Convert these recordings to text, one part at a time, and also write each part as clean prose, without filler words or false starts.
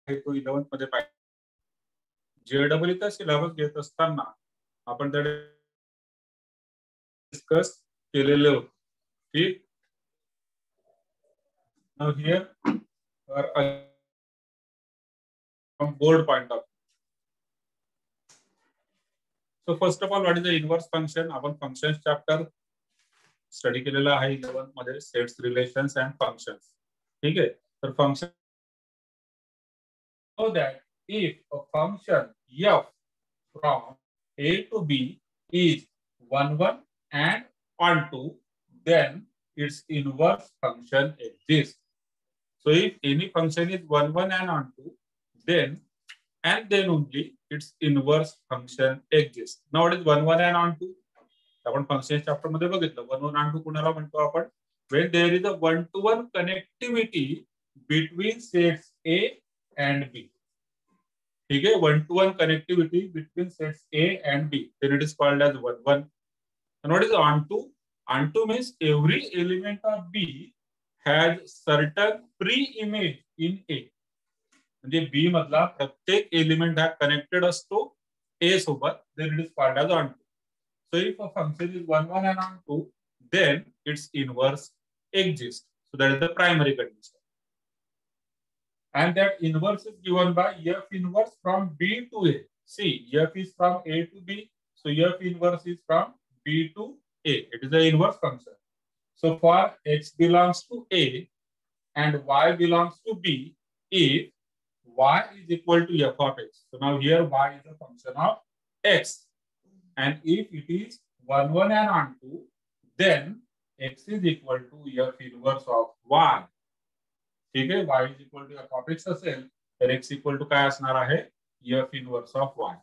तो 11th मध्ये पाहिजे. जेडब्ल्यूचा सिलेबस घेत असताना आपण त्या डिस्कस केलेले होते. ठीक. Now here from board point of view. So first of all, what is the inverse function? आपण functions chapter स्टडी केलेला आहे 11th मध्ये, सेट्स, रिलेशन्स अँड फंक्शन्स. ठीक आहे. तर function so that if a function f from a to b is 1 1 and onto, then its inverse function exists. So if any function is 1 1 and onto, then and then only its inverse function exists. Now what is 1 1 and onto? आपण function chapter मध्ये बघितलं. 1 1 and 2 कुणाला म्हणतो आपण? When there is a 1 to 1 connectivity between sets A and B. ठीक है. 1 to 1 connectivity between sets A and B, then it is called as 1 1. And what is onto? Onto means every element of B has certain pre-image in A. म्हणजे B मधला प्रत्येक element हा connected असतो A सोबत, then it is called as onto. So if a function is 1 1 and onto, then its inverse exists. So that is the primary condition. And that inverse is given by f inverse from B to A. See, f is from A to B, so f inverse is from B to A. It is the inverse function. So for x belongs to A and y belongs to B, if y is equal to f of x. So now here y is a function of x, and if it is 1 1 and onto, then x is equal to f inverse of y. ठीक है. y is equal to f of x असेल तर x equal to काय असणार आहे? f inverse of y.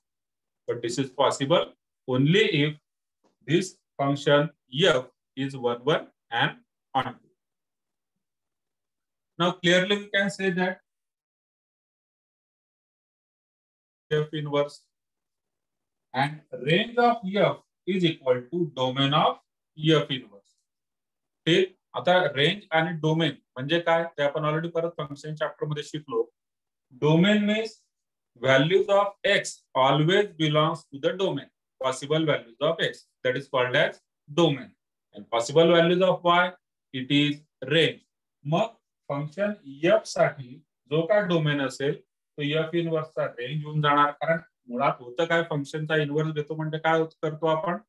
But this is possible only if this function f is 1 1 and onto. Now clearly we can say that f inverse and range of f is equal to domain of f inverse. ठीक. आता range आणि domain म्हणजे काय ते आपण already परत function chapter मध्ये शिकलो. Domain means values of x always belongs to the domain. Possible values of x, that is called as domain. And possible values of y, it is range. मग function f साठी जो काय domain असेल तो F इनवर्सचा range होऊन जाणार. कारण मुळात होतं काय, फंक्शनचा इनवर्स घेतो म्हणजे काय करतो आपण?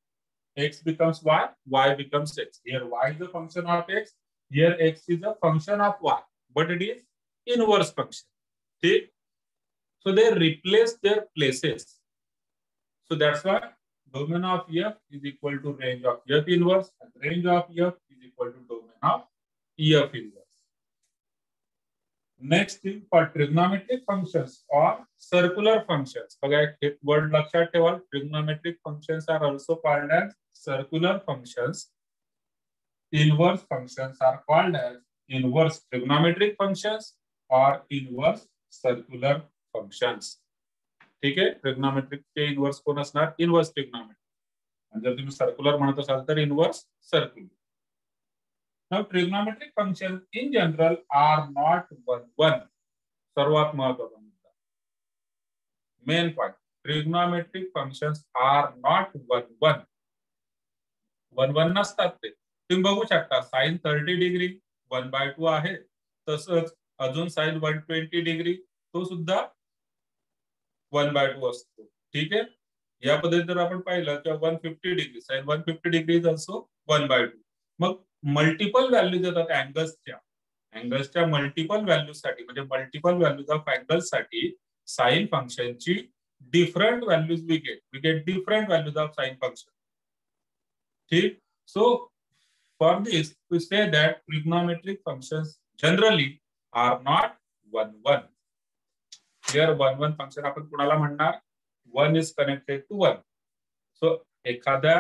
X becomes y, y becomes x. Here y is a function of x, here x is a function of y, but it is inverse function. See? So they replace their places. So that's why domain of f is equal to range of f inverse, and range of f is equal to domain of f inverse. Next thing, for trigonometric functions or circular functions. बघा एक word लक्षात ठेवा. Trigonometric functions are also called as circular functions. Inverse functions are called as inverse trigonometric functions or inverse circular functions. ठीक आहे. Trigonometric चे inverse कोण असणार? Inverse trigonometric. आणि जर तुम्ही सर्क्युलर म्हणत असाल तर inverse circular. Now trigonometric functions in general are not 1 1. सर्वात महत्त्वाचा मुद्दा. Main point. Trigonometric functions are not 1 1. 1 1 नसतात ते. तुम्ही बघू शकता sin 30 डिग्री 1/2 आहे. तसंच अजून sin 120 डिग्री तो सुद्धा 1/2 असतो. ठीक आहे. या पद्धतीने जर आपण पाहिलं तर 150 degree sin 150 degree is also 1/2. मग मल्टिपल व्हॅल्यूज येतात अँगल्सच्या मल्टिपल व्हॅल्यूज साठी, म्हणजे मल्टिपल व्हॅल्यूज ऑफ अँगल्स साठी साइन फंक्शनची different values we get different values of sine function. ठीक. So for this we say that trigonometric functions generally are not 1 1. Here 1 1 function आपण कुणाला म्हणणार? 1 is connected to 1. सो एखाद्या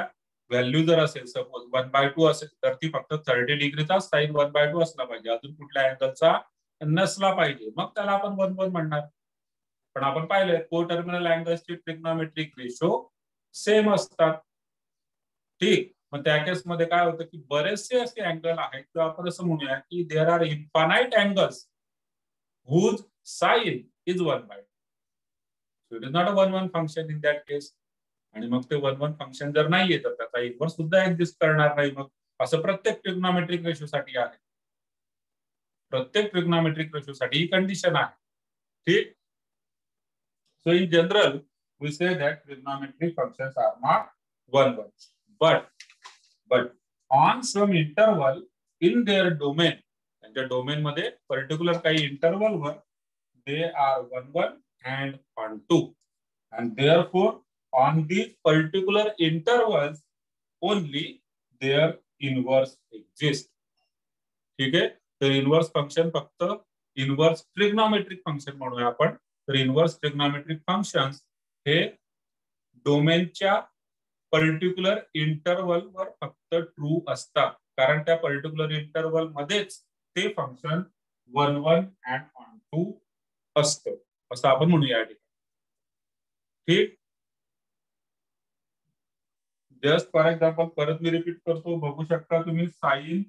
व्हॅल्यू जर असेल सपोज 1/2 असेल तर ती फक्त 30 डिग्रीचा साइन 1/2 असला पाहिजे, अजून कुठल्या अँगलचा नसला पाहिजे, मग त्याला आपण 1 1 म्हणणार. पण आपण पाहिलंय को टर्मिनल अँगल्सची ट्रिग्नोमेट्रिक रेशो सेम असतात. ठीक. मग त्या केस मध्ये काय होतं की बरेचसे असे अँगल आहेत किंवा आपण असं म्हणूया की there are infinite angles whose sine is 1/2. So it is not a 1-1 function in that case. आणि मग ते 1-1 फंक्शन जर नाहीये तर त्याचा इन्व्हर्स सुद्धा एक्झिस्ट करणार नाही. मग असं प्रत्येक ट्रिग्नोमेट्रिक रेशो साठी आहे. प्रत्येक ट्रिग्नोमेट्रिक रेशो साठी ही कंडिशन आहे. ठीक. So in general, we say that trigonometric functions are not 1-1, but on some interval in their domain, त्यांच्या डोमेन मध्ये पर्टिक्युलर काही इंटरवल वर they are 1-1 and on 2, and therefore on these particular intervals only their inverse exists. ठीक आहे. तर inverse function फक्त inverse trigonometric function म्हणूया आपण. तर इन्व्हर्स ट्रिग्नोमेट्रिक फंक्शन्स हे डोमेनच्या पर्टिक्युलर इंटरवल वर फक्त ट्रू असतात, कारण त्या पर्टिक्युलर इंटरवल मध्येच ते फंक्शन 1-1 and on 2 असतं, असं आपण म्हणूया या ठिकाणी. ठीक. जस्ट फॉर एक्झाम्पल परत मी रिपीट करतो, बघू शकता तुम्ही साइन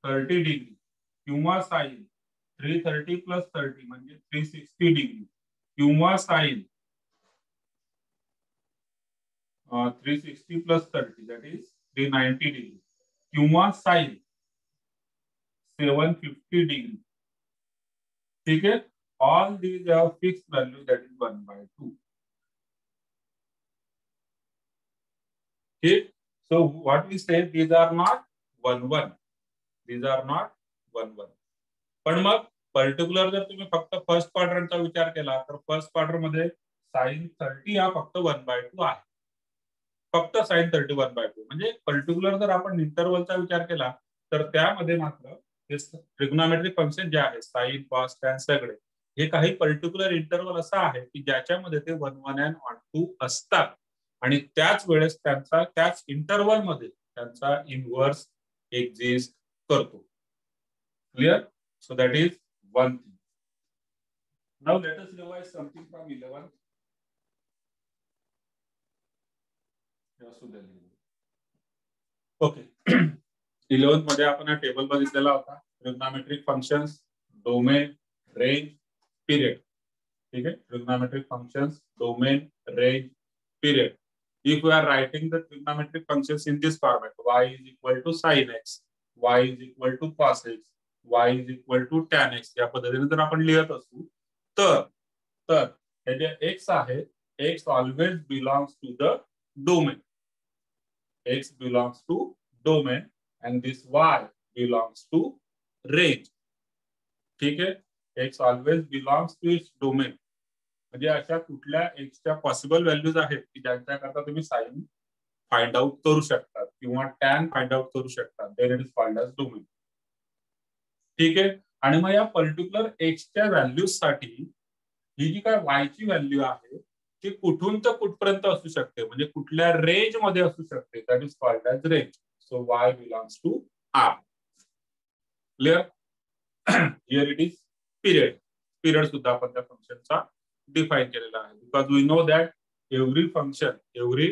30 डिग्री किंवा साइन 330 प्लस 30 म्हणजे 360 डिग्री किंवा sine 360 plus 30 that is 390 degree किंवा साइन 750 डिग्री. ठीक है. All these have fixed value that is 1/2. ठीक. So what we say, these are not 1-1. These are not 1-1. पण मग पर्टिक्युलर जर तुम्ही फक्त फर्स्ट क्वाड्रंटचा विचार केला तर फर्स्ट क्वाड्रंट मध्ये साइन 30 हा फक्त 1/2 आहे. फक्त साइन 30 1/2. म्हणजे पर्टिक्युलर जर आपण इंटरवलचा विचार केला तर त्यामध्ये मात्र हे ट्रिग्नोमेट्रिक फंक्शन जे आहे साइन कॉस टॅन सगळे हे काही पर्टिक्युलर इंटरवल असा आहे की ज्याच्यामध्ये ते 1-1 and on 2 असतात आणि त्याच वेळेस त्यांचा त्याच इंटरवल मध्ये त्यांचा इन्व्हर्स एक्झिस्ट करतो. Clear? So that is one thing. Now let us revise something from 11th. Okay. 11th मध्ये आपण हा टेबल बघितलेला होता. Trigonometric functions, domain, range, period. ठीक आहे. Trigonometric functions, domain, range, period. If we are writing the trigonometric functions in this format, y is equal to sin x, y is equal to cos x, y is equal to tan x, या पद्धतीने जर आपण लिहित असू तर हे जे x आहे, x always belongs to the domain. X belongs to domain and this y belongs to range. ठीक है. x always belongs to its domain. म्हणजे अशा कुठल्या एक्सच्या पॉसिबल व्हॅल्यूज आहेत की ज्यांच्याकरता तुम्ही साइन फाइंड आउट करू शकता किंवा टॅन फाइंड आउट करू शकता, then it is called as domain. ठीक आहे. आणि मग या पर्टिक्युलर एक्सच्या व्हॅल्यूज साठी ही जी काय वायची व्हॅल्यू आहे ती कुठून तर कुठपर्यंत असू शकते, म्हणजे कुठल्या रेंज मध्ये असू शकते, that is called as range. So y belongs to R. Clear? Here it is period. Period सुद्धा आपण त्या फंक्शनचा डिफाइन केलेला आहे, because we know that every function, every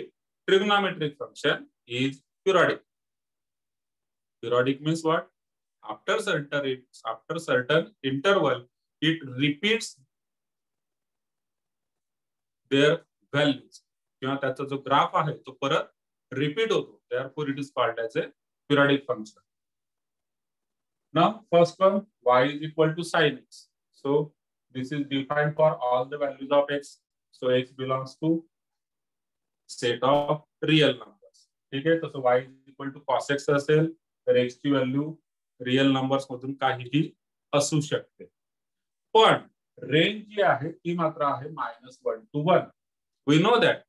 trigonometric function is periodic. Periodic means what? After certain interval, it repeats their values. किंवा त्याचा जो graph आहे तो परत रिपीट होतो. Therefore, it is called as a periodic function. Now, first one, y is equal to sin x. So this is defined for all the values of x. So x belongs to set of real numbers. ठीक है. तो y is equal to cos x असेल तर x ची value real numbers मधून काहीही असू शकते. पण रेंज जी आहे ती मात्र आहे -1 to 1. We know that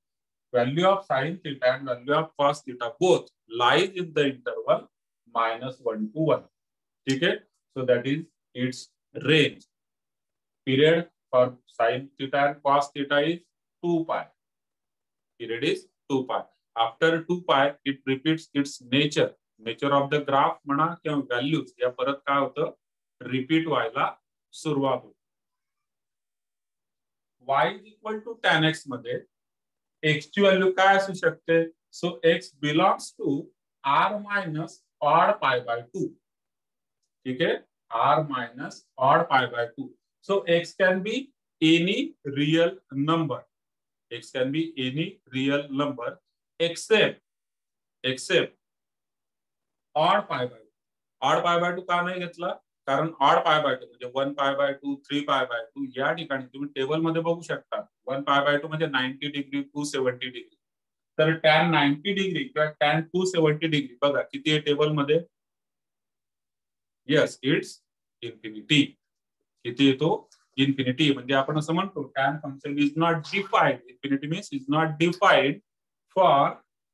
value of sin theta and value of cos theta both lies in the interval -1 to 1. ठीक है. So that is its range. Period for sin theta and cos theta is 2 pi. Period is 2 pi. After 2 pi, it repeats its nature. Nature of the graph म्हणा किंवा values या परत काय होतं, repeat व्हायला सुरुवात होते. y is equal to tan x मध्ये x ची व्हॅल्यू काय असू शकते? So x belongs to r minus odd pi by 2. ठीक है. r minus odd pi by 2. So x can be any real number. X can be any real number except odd pi by 2. Odd pi by 2 का नाही घेतला? कारण odd pi by 2 म्हणजे 1 pi by 2, 3 pi by 2 या ठिकाणी तुम्ही table मध्ये बघू शकता. 1 pi by 2 म्हणजे 90 डिग्री 270 डिग्री. तर tan 90 डिग्री किंवा tan 270 डिग्री बघा किती आहे टेबल मध्ये? Yes, it's infinity. किती येतो? इन्फिनिटी. म्हणजे आपण असं म्हणतो tan function is not defined. Infinity means is not defined for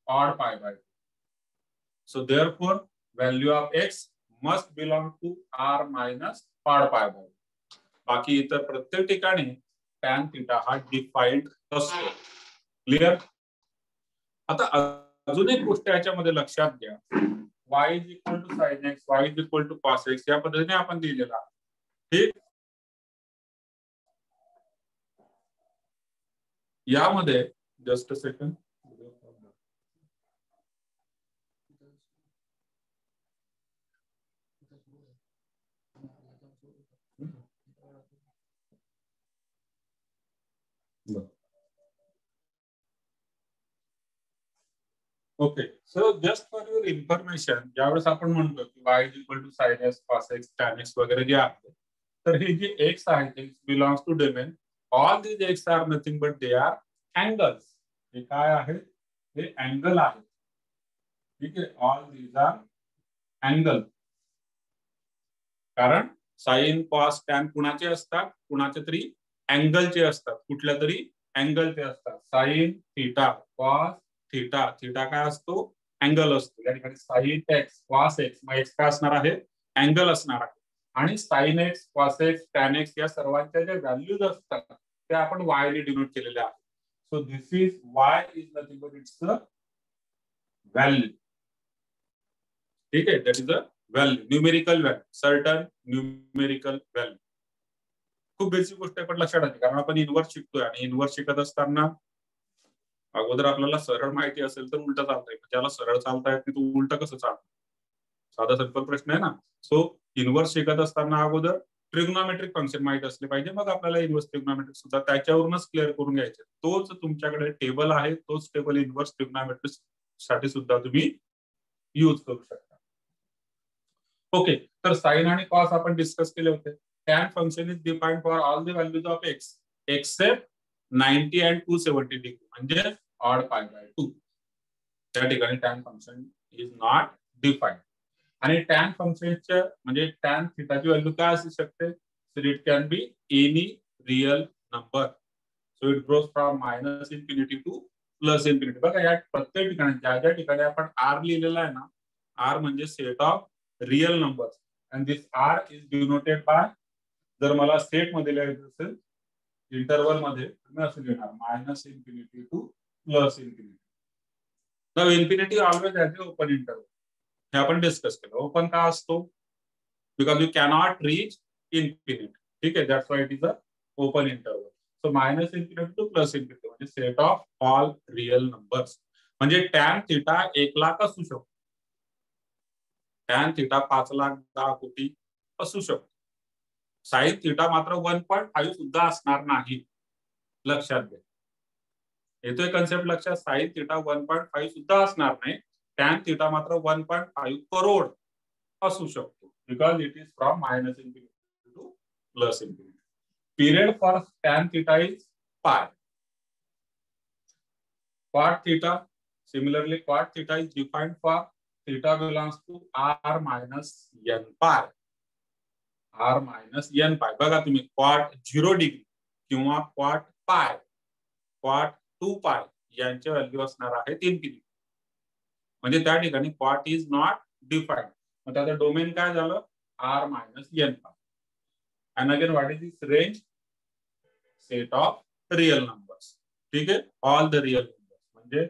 odd pi by 2. So therefore value of x must belong to r minus odd pi by 2. बाकी इतर प्रत्येक ठिकाणी tan थीटा हा डिफाइंड असतो. क्लिअर? आता अजून एक गोष्ट याच्यामध्ये लक्षात घ्या. y is equal to sin x, y is equal to cos x या पद्धतीने आपण दिलेला आहे. ठीक? यामध्ये just a second. Okay, so just for your information, ज्यावेळेस आपण म्हणतो की y is equal to sin x, cos x, tan x वगैरे जे आहे, तर हे जे x आहे ते belongs to domain. All these x are nothing but they are angles. हे काय आहे? हे अँगल आहे. ठीक आहे, ऑल दीज आर अँगल. कारण साइन, कॉस, टॅन कुणाचे असतात? कुणाचे तरी अँगलचे असतात. कुठल्या तरी अँगलचे असतात. Sine theta, cos theta. Theta काय असतो? अँगल असतो. या ठिकाणी साइन एक्स, कॉस एक्स, मग एक्स काय असणार आहे? अँगल असणार आहे. आणि sine x, cos x, tan x या सर्वांच्या ज्या व्हॅल्यूज असतात त्या आपण वाय ने डिनोट केलेल्या आहेत. So this is why is nothing but it's the value. ठीक आहे, that is a value, numerical value, certain numerical value. खूप बेसिक गोष्ट आहे पण लक्षात आली, कारण आपण इनवर्स शिकतोय आणि इनवर्स शिकत असताना अगोदर आपल्याला सरळ माहिती असेल तर उलट चालता येईल. ज्याला सरळ चालता येत नाही तो उलट कसं चालतं? साधा सिंपल प्रश्न आहे ना. सो इनवर्स शिकत असताना अगोदर ट्रिग्नोमेट्रिक फंक्शन माहित असले पाहिजे, मग आपल्याला इनवर्स ट्रिग्नोमेट्रिक सुद्धा त्याच्यावरूनच क्लिअर करून घ्यायचे. तोच तुमच्याकडे टेबल आहे, तोच टेबल इनवर्स ट्रिग्नोमेट्रिक साठी सुद्धा तुम्ही यूज करू शकता. ओके, तर साइन आणि कॉस आपण डिस्कस केले होते. Tan function is defined for all the values of x except 90 and 270 degree म्हणजे ऑड पाय बाय 2. त्या ठिकाणी tan function is not defined. आणि टॅन फंक्शनच्या म्हणजे टॅन थीटाची व्हॅल्यू काय असू शकते? So it can be any real number. So it goes from minus infinity to plus infinity. बघा या प्रत्येक ठिकाणी ज्या ज्या ठिकाणी आपण आर लिहिलेला आहे ना, आर म्हणजे set of real numbers and this R is denoted by, जर मला सेट मध्ये लिहायचं असेल इंटरवल मध्ये तुम्ही असं लिहिणार minus infinity to plus infinity. Now infinity always has a open interval. हे आपण डिस्कस केलं. ओपन का असतो? Because you cannot reach infinity. ठीक आहे, that's why it is a open interval. So minus infinity to plus infinity म्हणजे set of all real numbers. म्हणजे tan theta 1 lakh असू शकतो, टॅन थीटा 5 लाख 10 कोटी असू शकतो. साइन थीटा मात्र 1.5 सुद्धा असणार नाही. लक्षात घ्या. येतोय कन्सेप्ट लक्षात? साइन थीटा 1.5 सुद्धा असणार नाही. टॅन थीटा मात्र 1.5 करोड असू शकतो. Because it is from minus infinity to plus infinity. Period for tan theta is pi. Cot theta, similarly cot theta is defined for theta belongs to r minus n pi. r minus n pi. बघा तुम्ही cot 0 degree किंवा cot pi, cot 2 pi यांचे value असणार आहे 3 degree. म्हणजे त्या ठिकाणी cot is not defined. मग त्याचं डोमेन काय झालं? r minus n pi. And again what is this range? Set of real numbers. ठीक आहे, ऑल द रियल नंबर्स. म्हणजे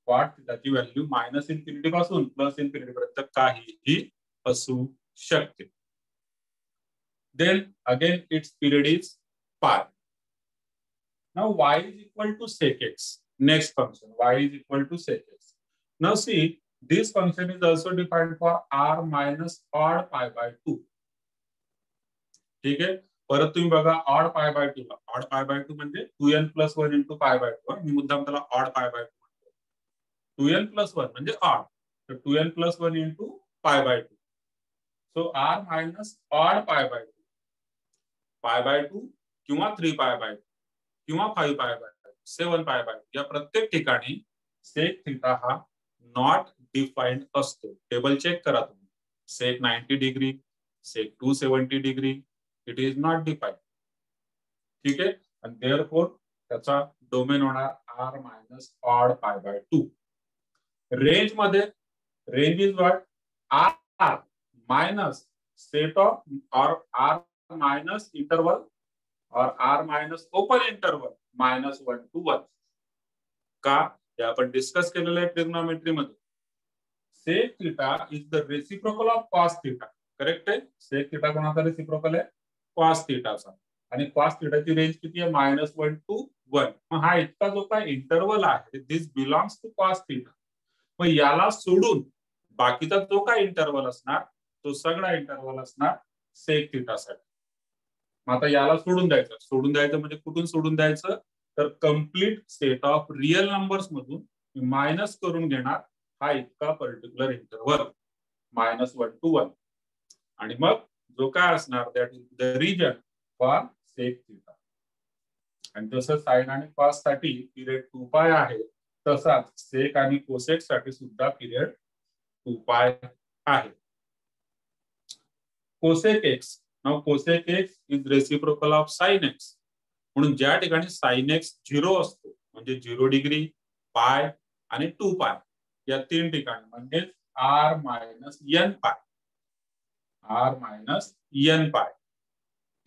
कॉट थीटाची व्हॅल्यू मायनस इन्फिनिटी पासून प्लस इन्फिनिटी पर्यंत काहीही असू शकते. Then again it's period is pi. नाउ y is equal to sec x. Next function y is equal to sec x. Now see, this function is also defined for r minus odd pi by 2. ठीक है, परत तुम्ही बघा odd pi by to ला, odd pi by to म्हणजे 2n+1 into pi by to. मी मुद्दाम त्याला odd pi by to म्हणतो. 2n+1 म्हणजे ऑड, तर 2n+1 into pi by two. So R minus odd pi by two, pi by two किंवा 3 पाय by two किंवा 5 पाय बाय टू, 7 पाय बाय टू, या प्रत्येक ठिकाणी सेक थिटा हा नॉट डिफाइंड असतो. टेबल चेक करा तुम्ही. Sec 90 degree, sec 270 degree, it is not defined. ठीक आहे. आणि देअरफॉर त्याचा डोमेन होणार R minus odd pi by two. Range मध्ये range is what, R minus set of और आर मायनस इंटरवल और R minus open interval -1 to 1. का हे आपण डिस्कस केलेलं आहे ट्रिग्नोमेट्री मध्ये. Sec theta is the reciprocal of cos theta. Correct आहे. सेक थीटा कोणाचा रेसिप्रोकल आहे? कॉस थीटाचा. आणि कॉस थीटाची रेंज किती आहे? -1 to 1. मग हा इतका जो काय इंटरवल आहे दिस बिलॉंग्स टू कॉस थीटा. मग याला सोडून बाकीचा जो काय इंटरवल असणार तो सगळा इंटरवल असणार सेक थीटासाठी. मग आता याला सोडून द्यायचं. सोडून द्यायचं म्हणजे कुठून सोडून द्यायचं? तर complete set of real numbers मधून मायनस करून घेणार हा इतका पर्टिक्युलर इंटरवल -1 to 1. आणि मग जो काय असणार that is the region for sec theta. आणि जसं साइन आणि कॉस साठी पिरियड 2π आहे तसाच सेक आणि कोसेक साठी सुद्धा पिरियड 2π आहे. Cosec x, now cosec x is reciprocal of sine x. म्हणून ज्या ठिकाणी साइन एक्स 0 असतो म्हणजे 0 डिग्री, पाय आणि 2π या तीन ठिकाणी म्हणजे आर मायनस एन पाय, आर मायनस एन पाय.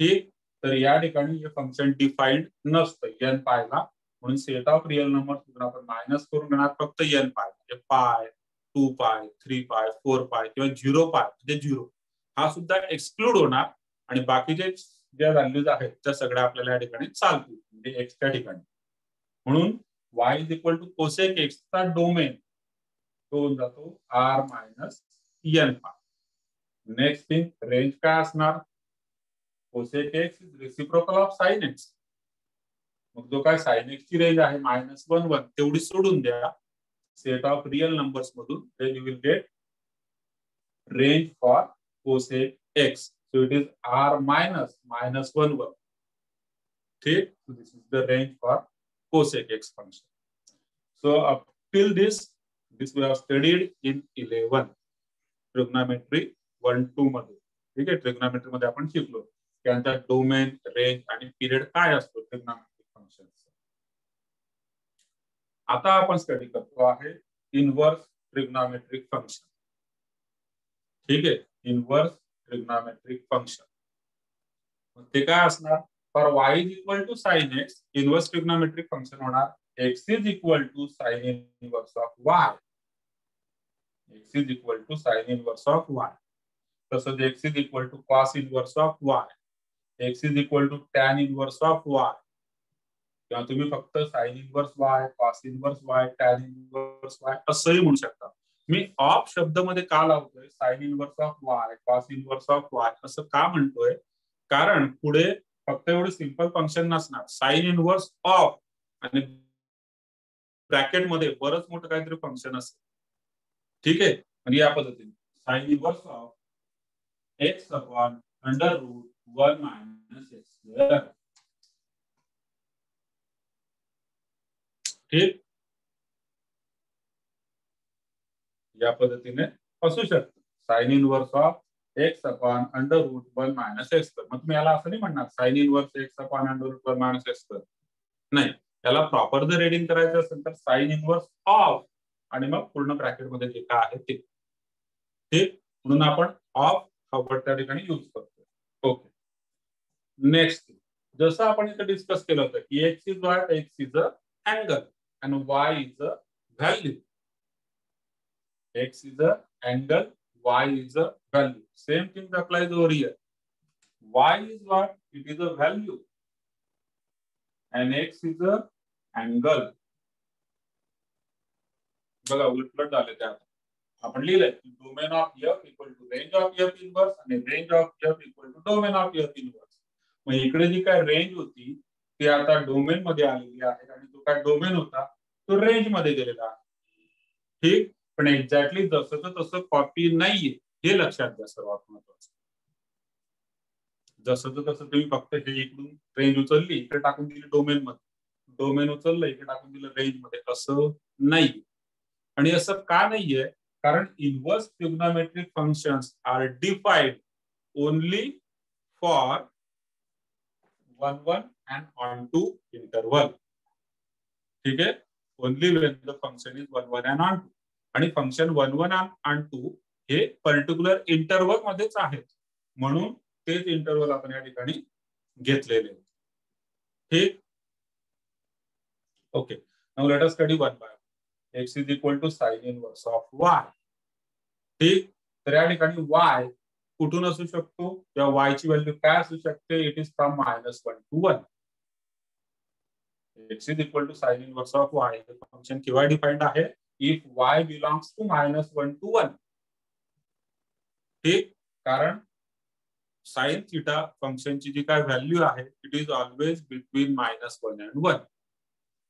ठीक. तर या ठिकाणी हे फंक्शन डिफाइंड नसतं एन पायला. म्हणून सेट ऑफ रिअल नंबर आपण मायनस करून घेणार फक्त एन पाय म्हणजे पाय, 2π, 3π, 4π किंवा 0π म्हणजे 0 हा सुद्धा एक्सक्लूड होणार. आणि बाकीचे ज्या व्हॅल्यूज आहेत त्या सगळ्या आपल्याला या ठिकाणी चालतील म्हणजे एक्सच्या ठिकाणी. म्हणून y is equal to cosec x चा डोमेन तो होऊन जातो R minus n pi. Next thing range काय असणार? Cosec x is reciprocal of sine x. मग जो काय साइन एक्स ची रेंज आहे -1 1 तेवढी सोडून द्या सेट ऑफ रिअल नंबर्स मधून, then you will get range for cosec x. So it is r minus -1 1. ठीक. So this is the range for cosec x function. So up till this we have studied in 11 trigonometry 1-2 मध्ये. ठीक आहे. Trigonometry मध्ये आपण शिकलो त्यांचा domain, range आणि period काय असतो ट्रिग्नोमेट्रिक फंक्शनचा. आता आपण स्टडी करतो आहे इनवर्स ट्रिग्नोमेट्रिक फंक्शन. ठीक आहे. इनवर्स ट्रिग्नोमेट्रिक फंक्शन ते काय असणार? For y is equal to sine x inverse trigonometric function होणार x is equal to sine inverse of y. x is equal to sine inverse of y. तसंच x is equal to cos inverse of y, x is equal to tan inverse of y. किंवा तुम्ही फक्त sine inverse y, cos inverse y, tan inverse y असंही म्हणू शकता. मी of शब्द मध्ये का लावतोय sign inverse of y, cos inverse of y असं का म्हणतोय? कारण पुढे फक्त एवढे सिंपल फंक्शन नसणार. साइन इनवर्स ऑफ आणि ब्रॅकेट मध्ये बरंच मोठं काहीतरी फंक्शन असेल. ठीक आहे. म्हणजे या पद्धतीने sign inverse of x upon √1 minus x². ठीक. या पद्धतीने असू शकतं sign inverse of x upon √1 minus x². मग तुम्ही याला असं नाही म्हणणार sine inverse x upon √1 minus x². नाही, याला प्रॉपर जर रीडिंग करायचं असेल तर साइन इनवर्स ऑफ आणि मग पूर्ण ब्रॅकेट मध्ये जे काय आहे ते. ठीक. म्हणून आपण ऑफ हा वर्ड त्या ठिकाणी यूज करतो. ओके. नेक्स्ट जसं आपण इथे डिस्कस केलं होतं की x is what, x is a angle and y is a value. X is a angle, y is a value. Same thing applies over here. Y is what? It is a value. And x is a angle. बघा उलट झाले त्या. आपण लिहिलंय domain of f equal to range of f inverse आणि range of f equal to domain of f inverse. मग इकडे जी काय रेंज होती ती आता डोमेन मध्ये आलेली आहे आणि तो काय डोमेन होता तो रेंज मध्ये गेलेला आहे. ठीक, पण एक्झॅक्टली जसं तसं कॉपी नाहीये हे लक्षात घ्या सर्वात महत्वाचं. जसं तसं तुम्ही फक्त हे इकडून रेंज उचलली इकडे टाकून दिली डोमेन मध्ये, डोमेन उचललं इकडे टाकून दिलं रेंज मध्ये, असं नाही. आणि असं का नाहीये, कारण inverse trigonometric functions are defined only for 1 1 and onto interval. ठीक आहे, only when the function is 1 1 and onto. आणि फंक्शन 1 1 and onto हे पर्टिक्युलर इंटरवल मध्येच आहेत, म्हणून तेच इंटरवल आपण या ठिकाणी घेतलेले. ठीक, okay. Now let us study one by x is equal to sin inverse of y. ठीक, तर या ठिकाणी y कुठून असू शकतो या y ची व्हॅल्यू काय असू शकते, it is from -1 to 1. x is equal to sin inverse of y हे फंक्शन केव्हा डिफाइंड आहे, if y belongs to -1 to 1. ठीक, कारण साइन थीटा फंक्शनची जी काय व्हॅल्यू आहे it is always between -1 and 1.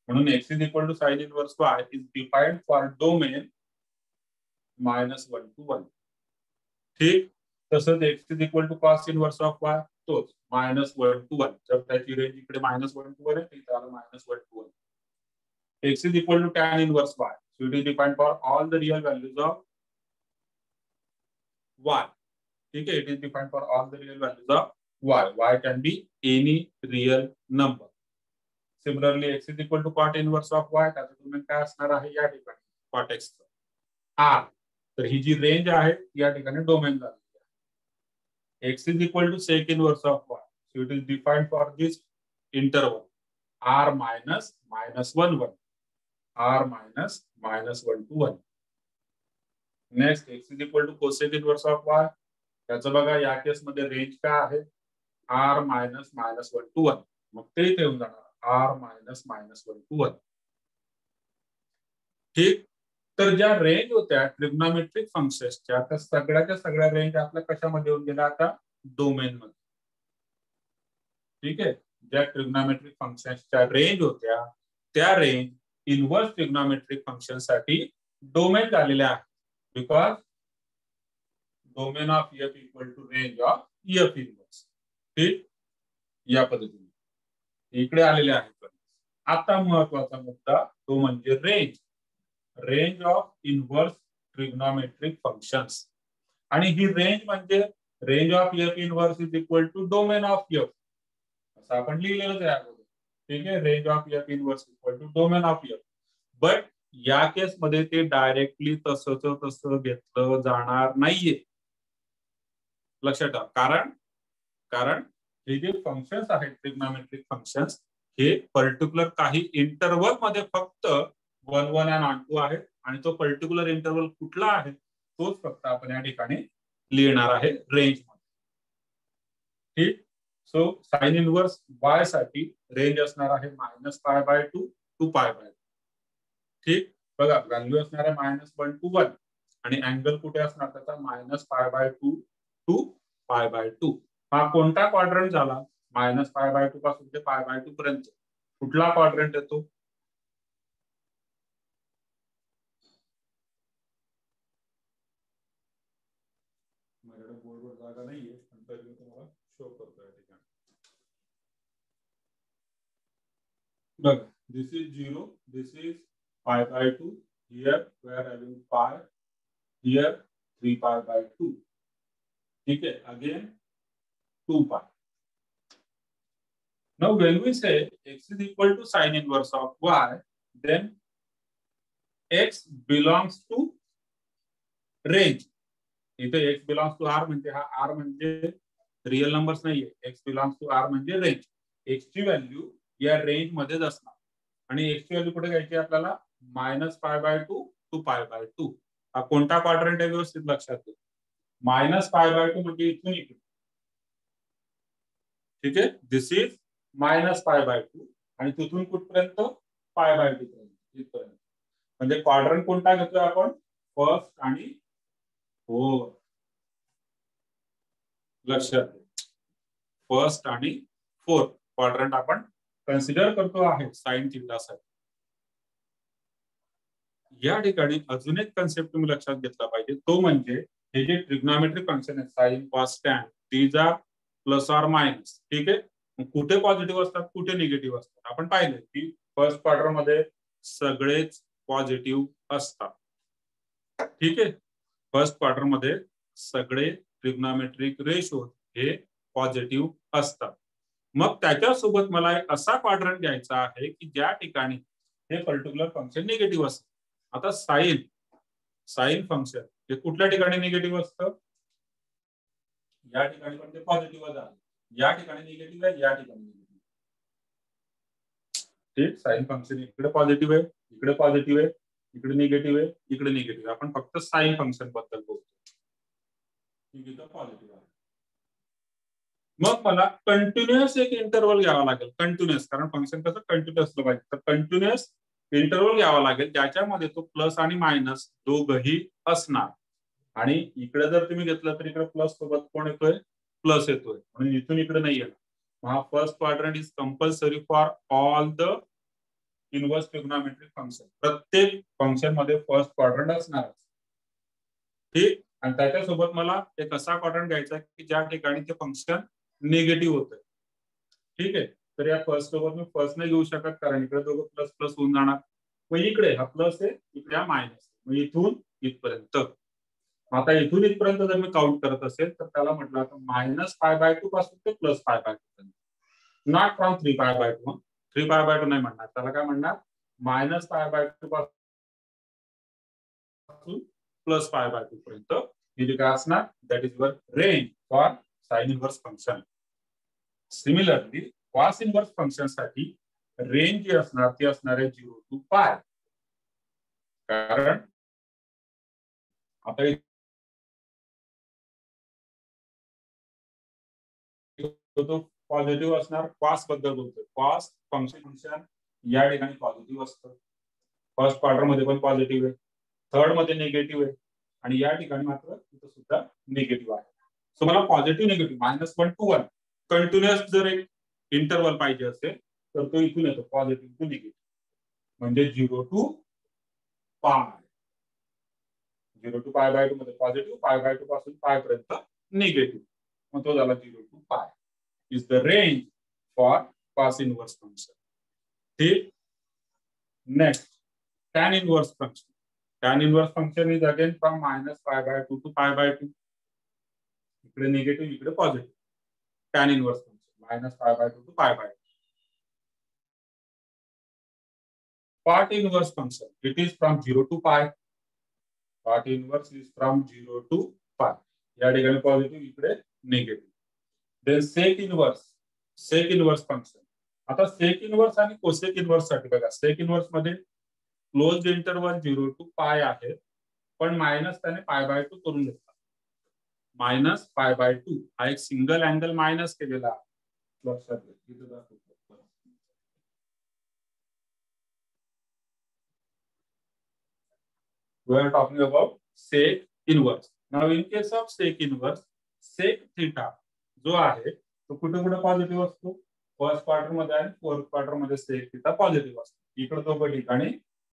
म्हणून x is equal to sin inverse y is defined for domain -1 to 1. ठीक, तसंच x is equal to cos inverse of y तोच -1 to 1. जब त्याची रेंज इकडे -1 to 1 आहे इथे आलं -1 to 1. x is equal to tan inverse y, so it is defined for all the real values of y. ठीक है, it is defined for all the real values of y. Y can be any real number. Similarly, x is equal to cot inverse of y, त्याचं domain काय असणार आहे या ठिकाणी cot x r. तर ही जी range आहे या ठिकाणी डोमेन झाली आहे. x is equal to sec inverse of y, so it is defined for this interval r minus -1 1, r minus -1 to 1. Next x is equal to cosec inverse of y, त्याचं बघा या case मध्ये range काय आहे r minus -1 to 1, मग ते इथे येऊन जाणार r minus -1 to 1. ठीक, तर ज्या रेंज होत्या ट्रिग्नोमेट्रिक फंक्शन्सच्या त्या सगळ्याच्या सगळ्या रेंज आपल्या कशामध्ये येऊन गेल्या आता डोमेन मध्ये. ठीक आहे, ज्या ट्रिग्नोमेट्रिक फंक्शन्सच्या रेंज होत्या त्या रेंज इनव्हर्स ट्रिग्नोमेट्रिक फंक्शन साठी डोमेन झालेल्या आहेत, because domain of f equal to range of f inverse. ठीक, या पद्धतीने इकडे आलेले आहेत. आता महत्वाचा मुद्दा तो म्हणजे range of inverse trigonometric functions. आणि ही रेंज म्हणजे range of f inverse is equal to domain of f, असं आपण लिहिलेलंच आहे अगोदर. ठीक आहे, range of f inverse equal to domain of f. But या केस मध्ये ते डायरेक्टली तसं घेतलं जाणार नाहीये, लक्षात ठेवा. कारण हे जे फंक्शन्स आहेत ट्रिग्नोमेट्रिक फंक्शन्स हे पर्टिक्युलर काही इंटरवल मध्ये फक्त 1 1 and onto आहे, आणि तो पर्टिक्युलर इंटरवल कुठला आहे तोच फक्त आपण या ठिकाणी लिहिणार आहे रेंज मध्ये. ठीक, सो साइन इनव्हर्स y साठी रेंज असणार आहे -π/2 to π/2. ठीक, बघा व्हॅल्यू असणार आहे -1 to 1 आणि अँगल कुठे असणार त्याचा -π/2 to π/2. हा कोणता क्वाड्रंट झाला, -π/2 पासून ते π/2 पर्यंत कुठला क्वाड्रंट येतो, माझ्याकडे बोर्डवर जागा नाहीये पण तरी मी तुम्हाला शो करतो या ठिकाणी. बघा, this is 0, this is π/2, here we are having π, here 3π/2. ठीक है, again 2π. Now when we say x is equal to sin inverse of y, then x belongs to range. इथे x belongs to r म्हणजे हा r म्हणजे real numbers नाहीये, x belongs to r म्हणजे range. x ची value या range मध्येच असणार आणि x ची व्हॅल्यू कुठे घ्यायची आपल्याला -π/2 to π/2. हा कोणता क्वाड्रंट आहे व्यवस्थित लक्षात घ्या, -π/2 म्हणजे इथून इकडे. ठीक आहे, दिस इज -π/2 आणि तिथून कुठपर्यंत π/2 पर्यंत. म्हणजे क्वाड्रंट कोणता घेतोय आपण, फर्स्ट आणि फोर्थ. लक्षात घ्या, फर्स्ट आणि फोर्थ क्वाड्रंट आपण कन्सिडर करतो आहे साइन थिटासाठी. या ठिकाणी अजून एक कन्सेप्ट तुम्ही लक्षात घेतला पाहिजे, तो म्हणजे हे जे ट्रिग्नोमेट्रिक फंक्शन आहे sine cos tan, these are plus or minus. ठीक आहे, कुठे पॉझिटिव्ह असतात कुठे निगेटिव्ह असतात आपण पाहिलं की फर्स्ट क्वार्टर मध्ये सगळेच पॉझिटिव्ह असतात. ठीक आहे, फर्स्ट क्वार्टर मध्ये सगळे ट्रिग्नोमेट्रिक रेशो हे पॉझिटिव्ह असतात. मग त्याच्यासोबत मला एक असा क्वाड्रंट घ्यायचा आहे की ज्या ठिकाणी हे पर्टिक्युलर फंक्शन निगेटिव्ह असतं. आता साइन फंक्शन हे कुठल्या ठिकाणी निगेटिव्ह असतं, या ठिकाणी पण ते पॉझिटिव्ह झालं, या ठिकाणी निगेटिव्ह आहे, या ठिकाणी निगेटिव्ह. ठीक, साइन फंक्शन इकडे पॉझिटिव्ह आहे, इकडे पॉझिटिव्ह आहे, इकडे निगेटिव्ह आहे, इकडे निगेटिव्ह आहे. आपण फक्त साइन फंक्शन बद्दल बोलतो. ठीक आहे, पॉझिटिव्ह आहे. मग मला कंटिन्युअस एक इंटरवल घ्यावा लागेल, कंटिन्युअस, कारण फंक्शन कसं कंटिन्युअस असलं पाहिजे. तर कंटिन्युअस इंटरवल घ्यावा लागेल ज्याच्यामध्ये तो प्लस आणि मायनस दोघही असणार. आणि इकडे जर तुम्ही घेतलं तर इकडे प्लस सोबत कोण येतोय, प्लस येतोय, म्हणून इथून इकडे नाही येणार. हा first quadrant is compulsory for all the inverse trigonometric function. प्रत्येक फंक्शन मध्ये फर्स्ट क्वाड्रंट असणार. ठीक, आणि त्याच्यासोबत मला एक असा क्वाड्रंट घ्यायचा की ज्या ठिकाणी ते फंक्शन निगेटिव्ह होतंय. ठीक आहे, तर या फर्स्ट सोबत मी फर्स्ट नाही घेऊ शकत कारण इकडे दोघं प्लस प्लस होऊन जाणार. मग इकडे हा प्लस आहे, इकडे हा मायनस, मग इथून इथपर्यंत. आता इथून इथपर्यंत जर मी काउंट करत असेल तर त्याला म्हटलं आता -π/2 पासून ते +π/2 पर्यंत. Not from 3π/2. 3π/2 नाही म्हणणार, त्याला काय म्हणणार, -π/2 पासून +π/2 पर्यंत हे जे काय असणार, that is your range for sine inverse function. Similarly cos inverse function साठी रेंज जी असणार ती असणार आहे 0 to π. कारण आता तो पॉझिटिव्ह असणार, कॉस बद्दल बोलतोय. कॉस फंक्शन या ठिकाणी पॉझिटिव्ह असतं, फर्स्ट क्वार्टर मध्ये पण पॉझिटिव्ह आहे, थर्ड मध्ये निगेटिव्ह आहे, आणि या ठिकाणी मात्र इथं सुद्धा निगेटिव्ह आहे. सो मला पॉझिटिव्ह निगेटिव्ह -1 to 1 कंटिन्युअस जर एक इंटरवल पाहिजे असेल तर तो इथून येतो, पॉझिटिव्ह टू निगेटिव्ह, म्हणजे 0 to π. 0 to π/2 मध्ये पॉझिटिव्ह, π/2 पासून π पर्यंत निगेटिव्ह, मग तो झाला 0 to π is the range for cos inverse function. ठीक, next tan inverse function. Tan inverse function is again from -π/2 to π/2. इकडे निगेटिव्ह, इकडे positive. tan inverse function -π/2 to π/2. Part inverse function, it is from 0 to π. Part inverse is from 0 to π. या ठिकाणी positive, इकडे negative. Then sec inverse function. आता sec inverse आणि cosec inverse साठी बघा, sec inverse मध्ये क्लोज्ड इंटरवल 0 to π आहे, पण मायनस त्याने π/2 करून घेतला. -π/2 हा एक सिंगल अँगल मायनस केलेला आहे, लक्षात घ्या. We are talking about sec inverse. Now in case of sec inverse, sec theta जो आहे तो कुठे कुठे पॉझिटिव्ह असतो, फर्स्ट क्वार्टर मध्ये आणि फोर्थ क्वार्टर मध्ये सेक थिटा पॉझिटिव्ह असतो. इकडे दोघं ठिकाणी